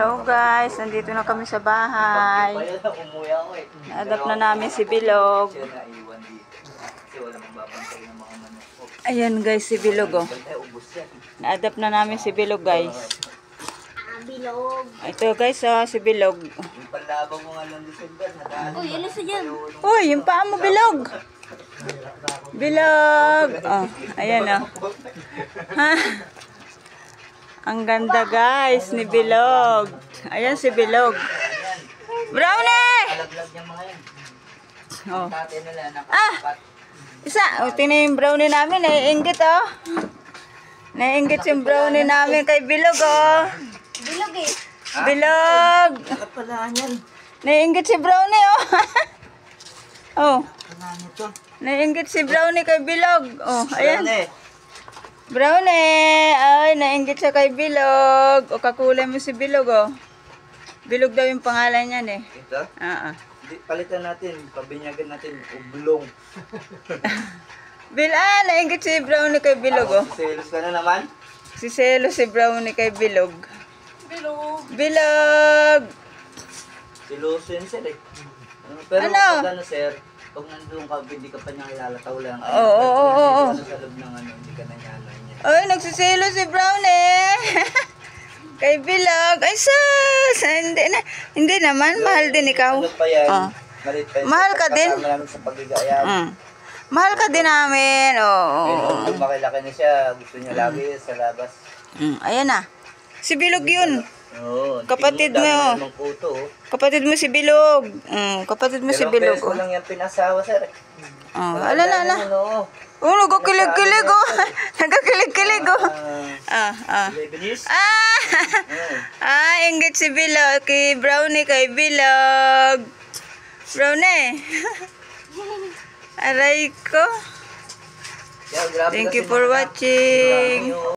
Hello guys, nandito na kami sa bahay. Na-adapt na namin si Bilog. Ayan guys, si Bilog oh. Na-adapt na namin si Bilog guys. Bilog. Ito guys, si Bilog. Uy, alis na dyan. Uy, yung paa mo Bilog. Bilog. Oh, ayan oh. Ha? Ang ganda guys ni Bilog. Ayan si Bilog. Brownie! Oh. Isa. Oh, tingnan yung brownie namin. Naiinggit oh. Naiinggit yung brownie namin kay Bilog oh. Bilog eh. Bilog. Naiinggit si brownie oh. Oh. Naiinggit si brownie kay Bilog. Oh, ayan. Brownie! Ay, nainggit siya kay Bilog. O, kakulay mo si Bilog, oh. Bilog daw yung pangalan niyan, eh. Ito? Palitan natin. Pabinyagan natin. Ublong. Nainggit si Brownie kay Bilog, oh. Selos ka na naman? Si Selo si Brownie kay Bilog. Bilog. Bilog! Seloso yun, sir, eh. Pero Ano? pag sir, pag nandun ka, hindi ka pa niya ilalataw lang. Oo. Sa loob ng hindi ka na niya niya. Ay, nagsiselo si Brownie. Kay Bilog. Ay, sus! Hindi naman. Mahal din ikaw. Ano pa yan? Oh. Malit pa yan. Mahal ka din. Kasama namin sa pagigayam. Mahal ka din namin. Oo. Pero lumakilaki na siya. Gusto niya lagi sa labas. Ayan na. Si Bilog yun. Oo. Kapatid mo. Dami namang puto, oh. Kapatid mo si Bilog. Kapatid mo si Bilog. Pero lang yan pinasawa, sir. Ala. Oh, nagkakilig-kilig oh. Nagkakilig-kilig oh. Lebanese? Inggit si Bilog. Kay Brownie kay Bilog. Brownie. Aray ko. Yeah, grabe Thank kasi you for watching.